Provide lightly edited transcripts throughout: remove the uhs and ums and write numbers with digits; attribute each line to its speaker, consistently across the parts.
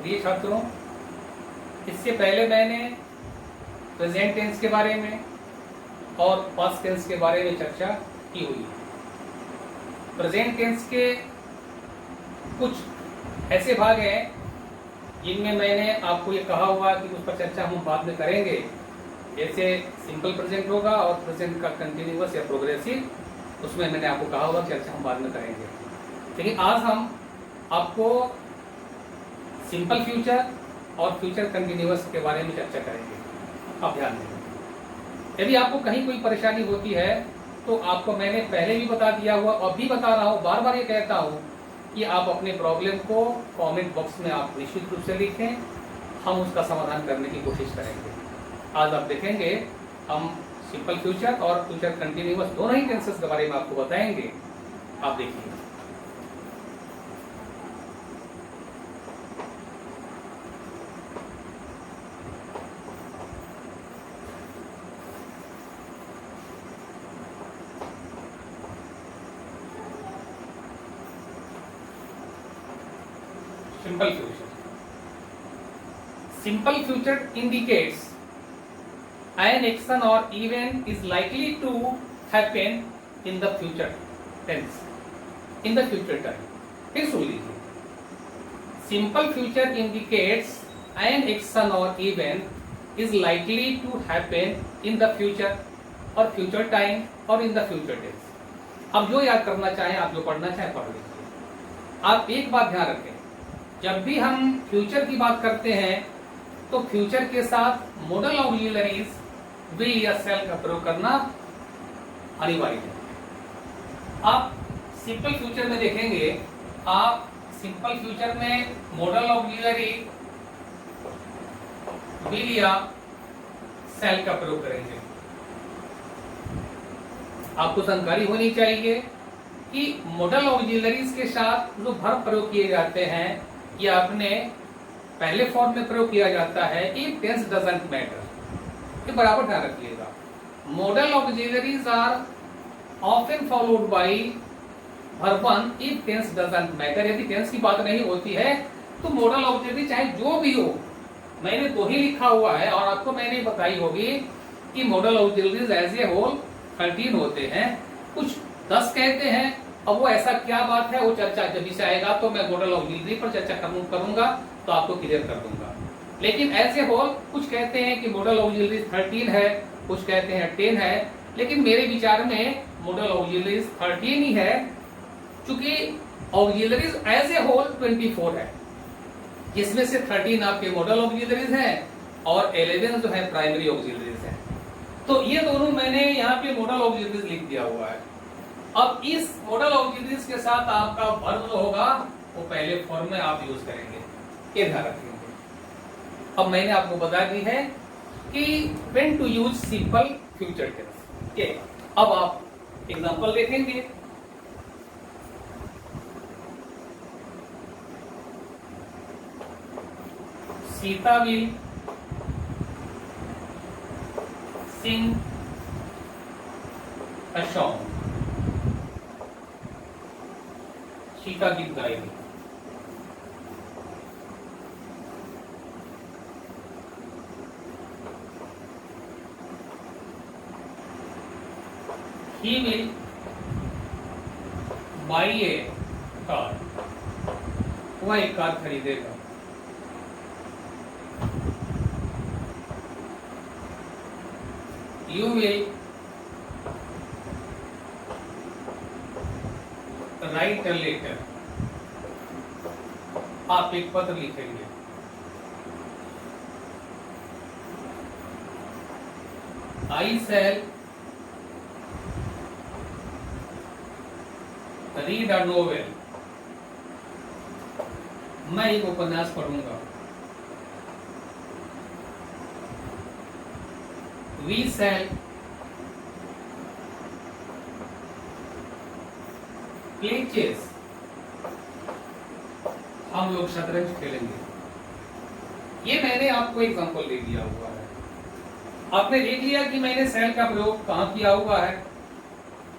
Speaker 1: प्रिय छात्रों, इससे पहले मैंने प्रेजेंट टेंस के बारे में और पास्ट टेंस के बारे में चर्चा की हुई है। प्रेजेंट टेंस के कुछ ऐसे भाग हैं जिनमें मैंने आपको ये कहा हुआ कि उस पर चर्चा हम बाद में करेंगे, जैसे सिंपल प्रेजेंट होगा और प्रेजेंट का कंटिन्यूअस या प्रोग्रेसिव, उसमें मैंने आपको कहा होगा चर्चा हम बाद में करेंगे। लेकिन आज हम आपको सिंपल फ्यूचर और फ्यूचर कंटिन्यूअस के बारे में चर्चा करेंगे। अब ध्यान दें, यदि आपको कहीं कोई परेशानी होती है तो आपको मैंने पहले भी बता दिया हुआ और भी बता रहा हूँ, बार बार ये कहता हूँ कि आप अपने प्रॉब्लम को कमेंट बॉक्स में आप निश्चित रूप से लिखें, हम उसका समाधान करने की कोशिश करेंगे। आज आप देखेंगे हम सिंपल फ्यूचर और फ्यूचर कंटिन्यूअस दोनों ही टेंसेस के बारे में आपको बताएंगे। आप देखिए, simple future. Simple future indicates an action or event is likely to happen in the future tense, in the future time. फिर सुन लीजिए, simple future indicates an action or event is likely to happen in the future और future time और in the future tense. अब जो याद करना चाहें, आप जो पढ़ना चाहें पढ़ लीजिए। आप एक बात ध्यान रखें, जब भी हम फ्यूचर की बात करते हैं तो फ्यूचर के साथ मॉडल ऑक्सिलरीज विल या शैल का प्रयोग करना अनिवार्य है। आप सिंपल फ्यूचर में देखेंगे, आप सिंपल फ्यूचर में मॉडल ऑक्सिलरी विल या शैल का प्रयोग करेंगे। आपको जानकारी होनी चाहिए कि मॉडल ऑक्सिलरीज के साथ जो वर्ब प्रयोग किए जाते हैं ये अपने पहले फॉर्म में प्रयोग किया जाता है, इफ टेंस डजंट मैटर। ये बराबर ध्यान रखिएगा, modal auxiliaries are often followed by verb one if tense doesn't matter. यदि टेंस की बात नहीं होती है तो मॉडल ऑक्सिलरी चाहे जो भी हो, मैंने तो ही लिखा हुआ है और आपको मैंने बताई होगी कि modal auxiliaries as a whole 13 होते हैं, कुछ 10 कहते हैं। अब वो ऐसा क्या बात है, वो चर्चा जब इसे आएगा तो मैं मॉडल ऑक्सिलरी पर चर्चा करूंगा तो आपको क्लियर कर दूंगा। लेकिन ऐसे होल कुछ कहते हैं कि मॉडल ऑक्सिलरी 13 है, कुछ कहते हैं 10 है, लेकिन मेरे विचार में मॉडल ऑक्सिलरी 13 ही है, क्योंकि ऑक्सिलरीज एज ए होल 24 है, जिसमें से 13 आपके मॉडल ऑक्सिलरीज हैं और 11 जो है प्राइमरी ऑक्सिलरीज है। तो ये दोनों मैंने यहाँ पे मॉडल ऑक्सिलरीज लिख दिया हुआ है। अब इस मॉडल ऑक्सिलरीज के साथ आपका वर्ब जो होगा वो पहले फॉर्म में आप यूज करेंगे, ये ध्यान रखेंगे। अब मैंने आपको बता दी है कि when to use simple future tense के। अब आप एग्जांपल देखेंगे, Sita will sing a song. Sita गीत गाएगी। He will buy a car. वह एक कार खरीदेगा। You will write a letter. आप एक पत्र लिखेंगे। I shall read a novel. मैं एक उपन्यास पढ़ूंगा। We shall play chess. हम लोग शतरंज खेलेंगे। ये मैंने आपको एग्जांपल दे दिया हुआ है। आपने देख लिया कि मैंने शैल का प्रयोग कहाँ किया हुआ है,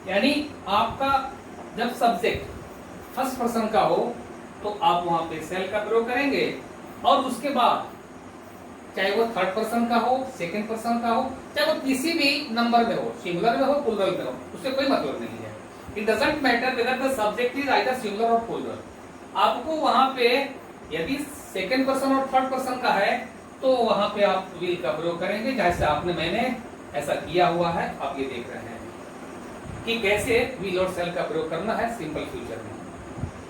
Speaker 1: यानी आपका जब सब्जेक्ट फर्स्ट पर्सन का हो तो आप वहां पे शैल का प्रयोग करेंगे, और उसके बाद चाहे वो थर्ड पर्सन का हो, सेकंड पर्सन का हो, चाहे वो किसी भी नंबर में हो, सिंगुलर में हो, प्लूरल में हो, उससे कोई मतलब नहीं है। It doesn't matter whether the subject is either singular और प्लूरल। आपको वहां पे यदि सेकंड पर्सन और थर्ड पर्सन का है तो वहां पे आप विल का प्रयोग करेंगे, जैसे मैंने ऐसा किया हुआ है, आप ये देख रहे हैं कि कैसे विल और शैल का प्रयोग करना है सिंपल फ्यूचर में।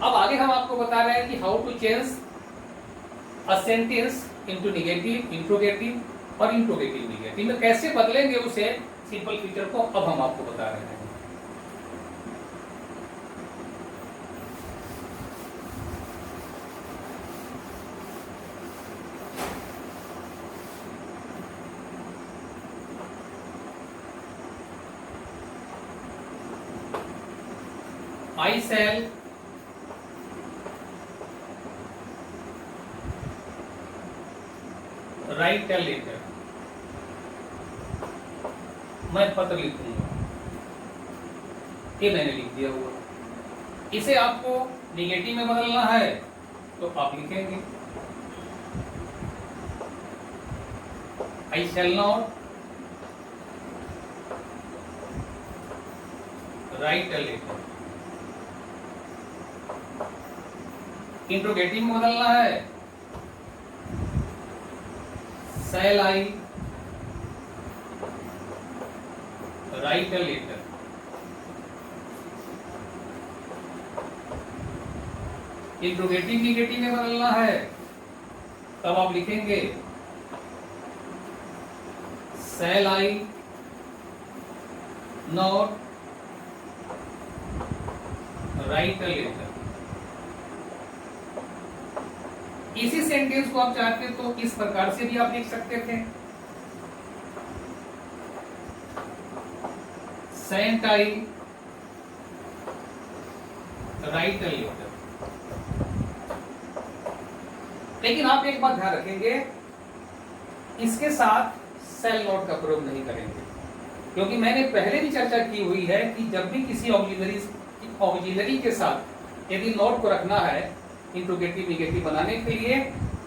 Speaker 1: अब आगे हम आपको बता रहे हैं कि how to change a sentence into negative, interrogative और इंट्रोगेटिव नेगेटिव में कैसे बदलेंगे उसे सिंपल फ्यूचर को, अब हम आपको बता रहे हैं। I shall write a letter, मैं पत्र लिखूंगा, ये मैंने लिख दिया हुआ। इसे आपको निगेटिव में बदलना है तो आप लिखेंगे I shall not write a letter। Interrogative में बदलना है shall I write a letter। Interrogative negative में बदलना है तब आप लिखेंगे shall I not write a letter। इसी सेंटेंस को आप चाहते तो इस प्रकार से भी आप लिख सकते थे, sent I write a letter. लेकिन आप एक बात ध्यान रखेंगे, इसके साथ सेल नोट का प्रयोग नहीं करेंगे, क्योंकि मैंने पहले भी चर्चा की हुई है कि जब भी किसी ऑक्सिलरी के साथ यदि नोट को रखना है इंट्रोगेटिव निगेटिव बनाने के लिए,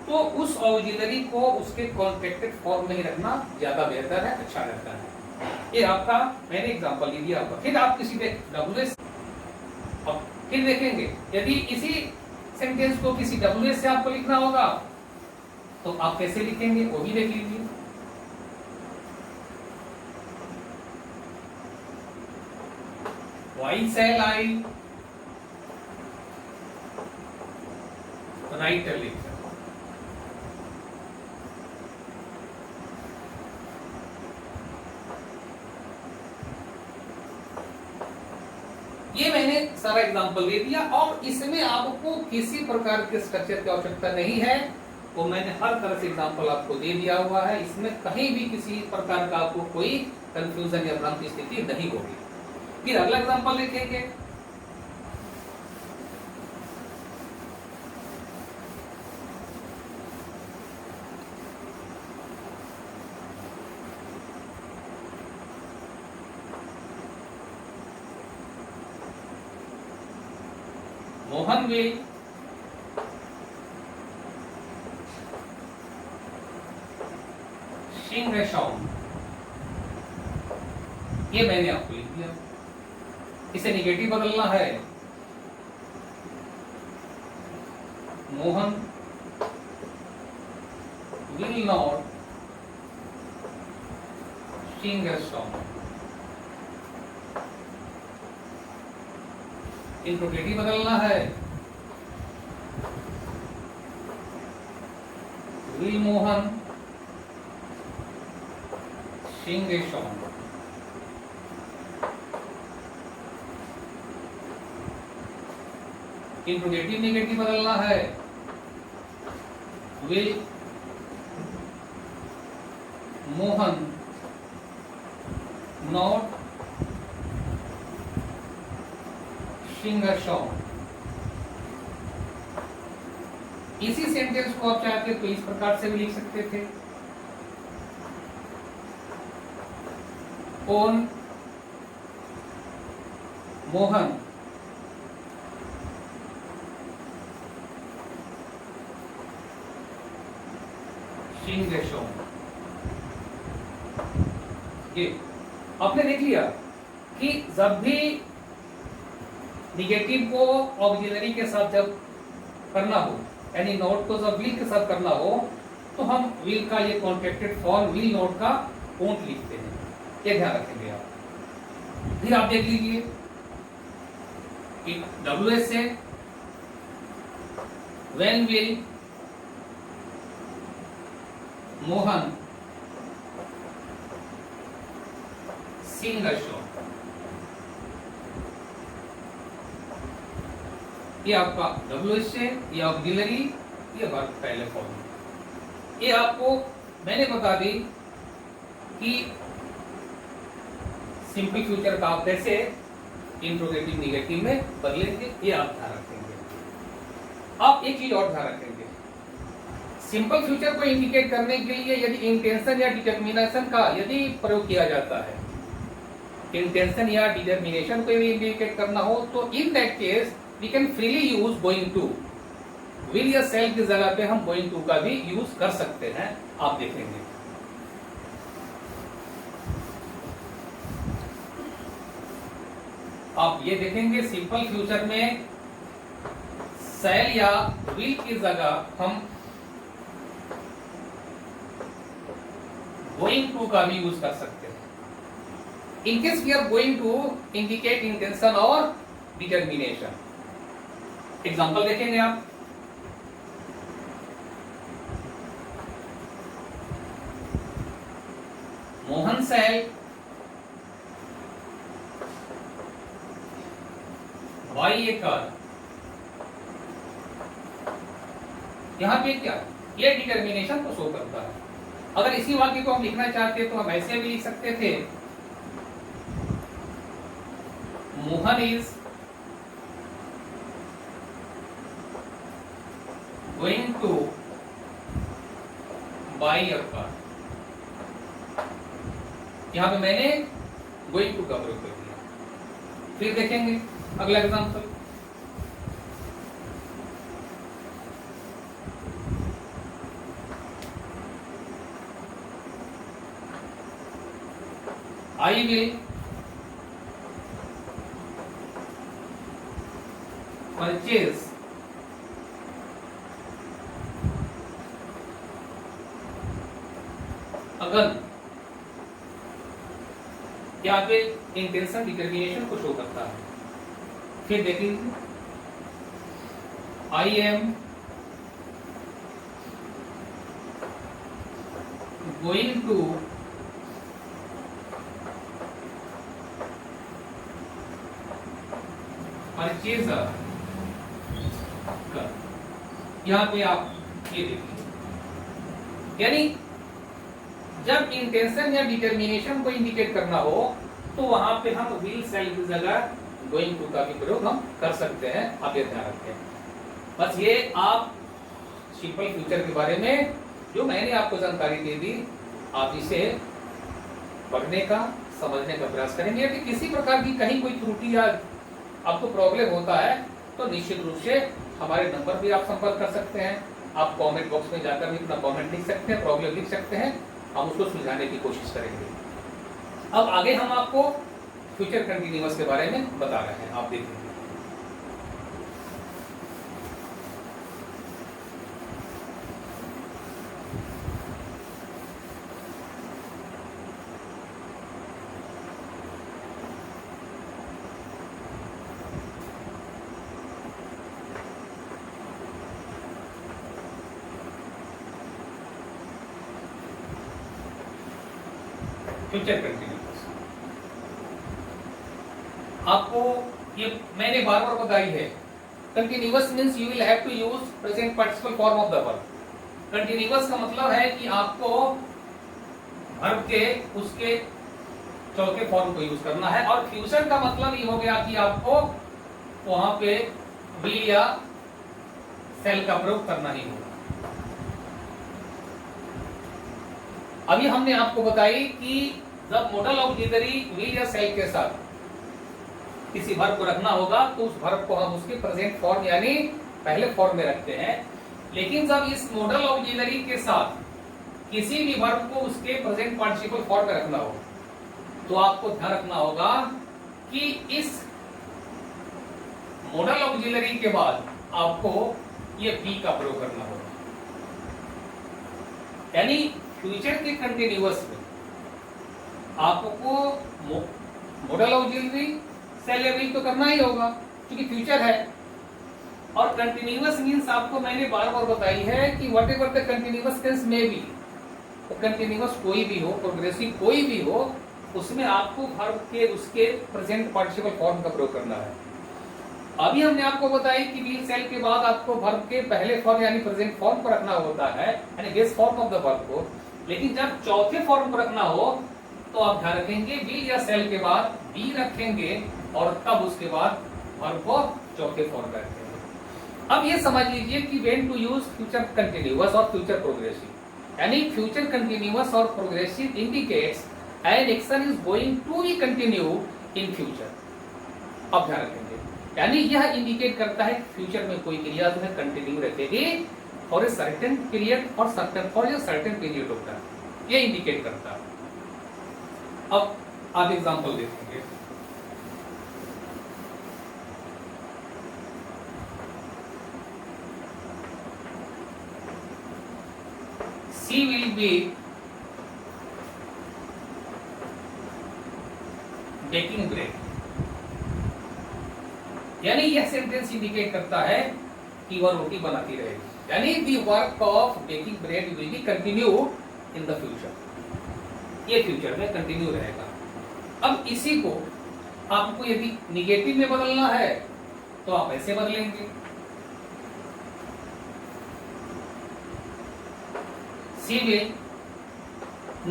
Speaker 1: तो उस ऑक्सिलरी को उसके कॉन्ट्रैक्टेड फॉर्म में ही रखना ज्यादा बेहतर है, अच्छा रहता है। ये आपका मैंने एग्जांपल ले दिया आपका। फिर आप किसी पे डब्ल्यूएस, अब फिर देखेंगे यदि इसी सेंटेंस को किसी डब्ल्यूएस से आपको लिखना होगा तो आप कैसे लिखेंगे वो भी देख लीजिए। Why shall I write a letter? ये मैंने सारा एग्जांपल दे दिया और इसमें आपको किसी प्रकार के स्ट्रक्चर की आवश्यकता नहीं है, वो मैंने हर तरह से एग्जांपल आपको दे दिया हुआ है। इसमें कहीं भी किसी प्रकार का आपको कोई कंफ्यूजन या भ्रम की स्थिति नहीं होगी। फिर अगला एग्जांपल लिखेंगे, Mohan will sing a song. ये मैंने आपको लिख दिया। इसे निगेटिव बदलना है, Mohan will not sing a song. Interrogative बदलना है, will Mohan sing a song. Interrogative negative बदलना है, will Mohan not sing a song. इसी सेंटेंस को आप चाहते तो इस प्रकार से भी लिख सकते थे, कौन मोहन शिंगेशों। ये आपने देख लिया कि जब भी निगेटिव को ऑक्सिलरी के साथ जब करना हो, यानी नोट को जब विल के साथ करना हो, तो हम विल का ये कॉन्ट्रैक्टेड फॉर्म विल नोट का वोंट लिखते हैं। ये ध्यान रखेंगे आप। फिर आप देख लीजिए कि WH से when will Mohan sing a show, ये आपका WH से, ये ऑक्सिलरी, ये वर्ब पहले फॉर्म। ये आपको मैंने बता दी कि सिंपल फ्यूचर का आप कैसे इंट्रोगेटिव निगेटिव में बदलेंगे, ये आप ध्यान रखेंगे। आप एक चीज और ध्यान रखेंगे, सिंपल फ्यूचर को इंडिकेट करने के लिए यदि इंटेंशन या डिटर्मिनेशन का यदि प्रयोग किया जाता है, इंटेंशन या डिटर्मिनेशन को भी इंडिकेट करना हो, तो in that case we can freely use going to. Will या सेल की जगह पे हम गोइंग टू का भी यूज कर सकते हैं, आप देखेंगे। आप ये देखेंगे सिंपल फ्यूचर में सेल या विल की जगह हम गोइंग टू का भी यूज कर सकते हैं। In case we are going to indicate intention और डिटर्मिनेशन। एग्जांपल देखेंगे आप, Mohan shall buy a car. यहां पे क्या, ये डिटर्मिनेशन को शो करता है। अगर इसी वाक्य को हम लिखना चाहते तो हम ऐसे भी लिख सकते थे, Mohan is going two by a car. यहां पे मैंने गोइंग टू का प्रयोग कर दिया। फिर देखेंगे अगला example, I will purchase a gun. यहाँ पे इंटेंशन डिटर्मिनेशन को शो करता है। फिर देखेंगे, I am going to purchase a gun. यहां पे आप ये देखिए, यानी जब इंटेंशन या डिटर्मिनेशन को इंडिकेट करना हो तो वहां पे हम विल सेल की जगह गोइंग टू का भी प्रयोग हम कर सकते हैं। आप ये ध्यान रखें। बस ये आप सिंपल फ्यूचर के बारे में जो मैंने आपको जानकारी दे दी, आप इसे पढ़ने का, समझने का प्रयास करेंगे। यदि किसी प्रकार की कहीं कोई त्रुटि या आपको प्रॉब्लम होता है तो निश्चित रूप से हमारे नंबर भी आप संपर्क कर सकते हैं। आप कमेंट बॉक्स में जाकर भी अपना कमेंट लिख सकते हैं, प्रॉब्लम लिख सकते हैं, हम उसको सुलझाने की कोशिश करेंगे। अब आगे हम आपको फ्यूचर कंटिन्यूअस के बारे में बता रहे हैं, आप देखेंगे। फ्यूचर कंटिन्यूअस आपको ये मैंने बार बार बताई है। Continuous means you will have to use present participle form of the verb. Continuous का मतलब है कि आपको वर्ब के उसके चौथे फॉर्म को यूज करना है, और फ्यूचर का मतलब ये हो गया कि आपको वहां पे विल या सेल का प्रयोग करना ही होगा। अभी हमने आपको बताई कि जब मॉडल ऑक्सिलरी विल या सेल के साथ किसी वर्ब को रखना होगा तो उस वर्ब को हम उसके प्रेजेंट फॉर्म यानी पहले फॉर्म में रखते हैं। लेकिन जब इस मॉडल ऑक्सिलरी के साथ किसी भी वर्ब को उसके प्रेजेंट पार्टिसिपल फॉर्म में रखना हो तो आपको ध्यान रखना होगा कि इस मॉडल ऑक्सिलरी के बाद आपको ये बी का प्रयोग करना होगा। यानी फ्यूचर के कंटिन्यूअस में आपको मॉडल ऑक्सिलरी सेलेरी तो करना ही होगा क्योंकि फ्यूचर है। और कंटिन्यूअस मींस आपको मैंने बार बार बताई है कि whatever the continuous tense में भी, तो कंटिन्यूअस कोई भी हो, प्रोग्रेसिव कोई भी हो, उसमें आपको वर्ब के उसके प्रेजेंट पार्टिसिपल फॉर्म का प्रयोग करना है। अभी हमने आपको बताया कि विल सेल के बाद आपको वर्ब के पहले फॉर्म यानी प्रेजेंट फॉर्म पर रखना होता है, यानी base form of the verb को। लेकिन जब चौथे फॉर्म पर रखना हो तो आप ध्यान रखेंगे विल या सेल के बाद बी रखेंगे और तब उसके बाद वर्ब को चौथे फॉर्म पर रखेंगे। अब ये समझ लीजिए कि when to use future continuous और फ्यूचर प्रोग्रेसिव। यानी फ्यूचर कंटिन्यूअस और progressive indicates an action is going to be continue in future. अब ध्यान रखेंगे, यानी यह इंडिकेट करता है फ्यूचर में कोई क्रिया जो है कंटिन्यू रहेगी फॉर ए सर्टेन पीरियड और सर्टेन पीरियड ऑफ टाइम, ये इंडिकेट करता है। अब आप एग्जांपल देखेंगे। She will be baking bread। यानी यह सेंटेंस इंडिकेट करता है कि वह रोटी बनाती रहेगी, यानी the work of baking bread will be continue in the future, ये फ्यूचर में कंटिन्यू रहेगा। अब इसी को आपको यदि निगेटिव में बदलना है तो आप ऐसे बदलेंगे, she will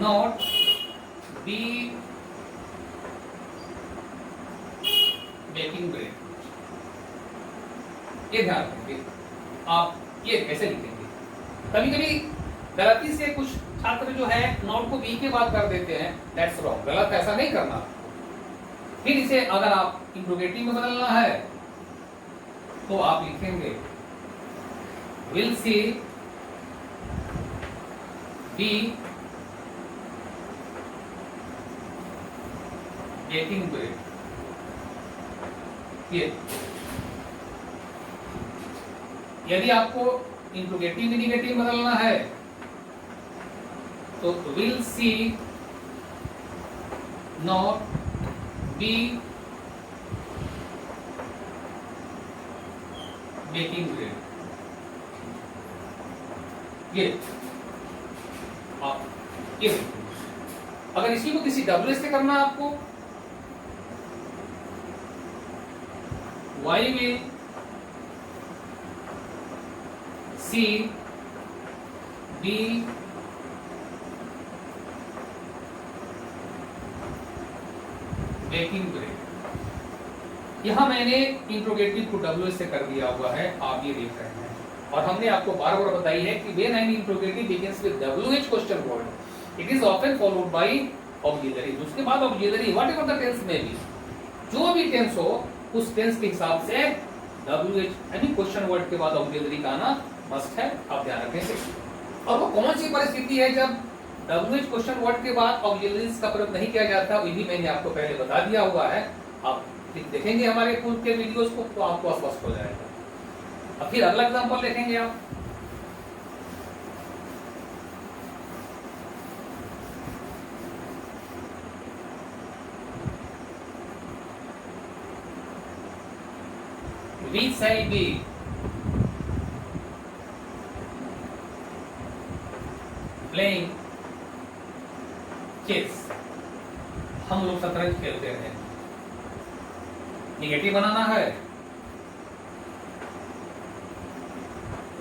Speaker 1: not be baking bread। ये ध्यान रखेंगे आप, ये कैसे लिखेंगे। कभी कभी गलती से कुछ छात्र जो है नॉट को बी के बाद कर देते हैं, दैट्स रॉन्ग, गलत, ऐसा नहीं करना। फिर इसे अगर आप इंट्रोगेटिव में बदलना है तो आप लिखेंगे will she be baking bread. ये यदि आपको इंट्रोगेटिव में निगेटिव बदलना है तो will she not be baking bread. ये आप ये अगर इसी को किसी डब्ल्यू से करना है आपको, why will she be baking bread. यहां मैंने इंट्रोगेटिव को डब्ल्यू से कर दिया हुआ है, आप ये देख रहे हैं। और हमने आपको बार बार बताई है कि when an interrogative begins with WH question word it is often followed by auxiliary. उसके बाद auxiliary whatever the tense में भी, जो भी टेंस हो उस टेंस के हिसाब से WH यानी क्वेश्चन वर्ड के बाद ऑक्सिलरी का आना मस्ट है, आप ध्यान रखें। और वो कौन सी परिस्थिति है जब WH क्वेश्चन वर्ड के बाद ऑक्सिलरीज का प्रयोग नहीं किया जाता, वो भी मैंने आपको पहले बता दिया हुआ है। आप देखेंगे हमारे पूर्व के वीडियोस को तो आपको स्पष्ट हो जाएगा। अब फिर अगला एग्जांपल देखेंगे आप। We shall be playing chess। हम लोग शतरंज खेलते हैं। निगेटिव बनाना है,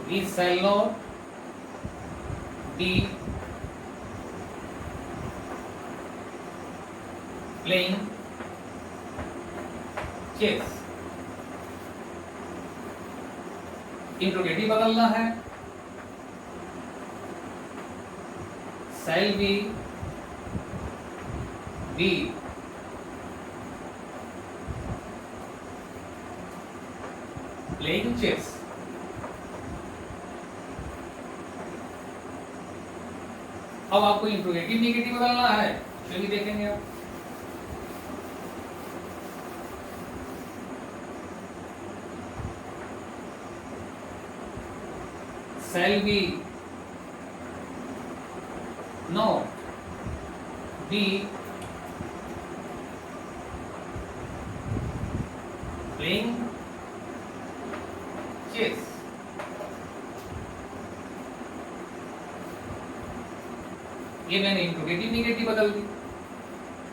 Speaker 1: we shall not be playing chess। Interrogative बदलना है, shall we be playing chess। अब आपको इंट्रोगेटिव नेगेटिव बदलना है, चलिए देखेंगे आप। shall we not be playing chess? ये मैंने इंट्रोगेटिव नेगेटिव बदल दी।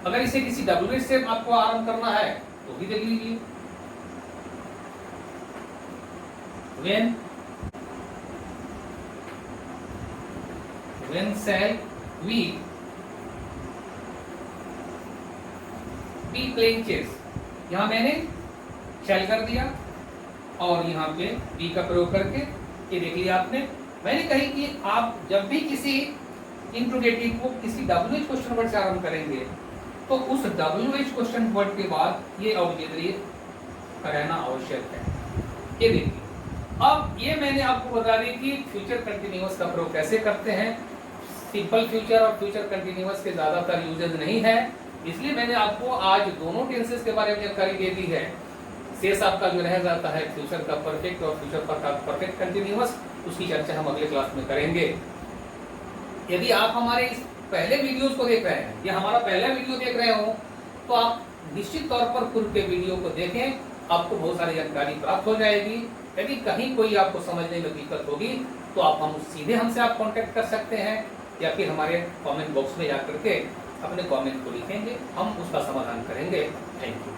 Speaker 1: अगर इसे किसी WH से आपको आरंभ करना है तो भी देख लीजिए। when shall we be playing chess? यहां मैंने shall कर दिया और यहाँ पे be का प्रयोग करके ये देख लिया आपने। मैंने कही कि आप जब भी किसी इंट्रोगेटिव को किसी WH क्वेश्चन वर्ड से आरंभ करेंगे तो उस WH क्वेश्चन वर्ड के बाद ये ऑक्सिलरी रहना आवश्यक है। ये देखिए, अब ये मैंने आपको बता दी कि फ्यूचर कंटिन्यूअस का प्रयोग कैसे करते हैं। सिंपल फ्यूचर और फ्यूचर कंटिन्यूअस के ज्यादातर यूजेस नहीं है, इसलिए मैंने आपको आज दोनों टेंसेस के बारे में जानकारी दे दी है। शेष आपका जो रह जाता है फ्यूचर का परफेक्ट और फ्यूचर का परफेक्ट कंटिन्यूअस, उसकी चर्चा हम अगले क्लास में करेंगे। यदि आप हमारे इस पहले वीडियोस को देख रहे हैं या हमारा पहला वीडियो देख रहे हो तो आप निश्चित तौर पर पूर्व के वीडियो को देखें, आपको बहुत सारी जानकारी प्राप्त हो जाएगी। यदि कहीं कोई आपको समझने में दिक्कत होगी तो आप सीधे हमसे आप कांटेक्ट कर सकते हैं या फिर हमारे कमेंट बॉक्स में जाकर के अपने कमेंट को लिखेंगे, हम उसका समाधान करेंगे। Thank you.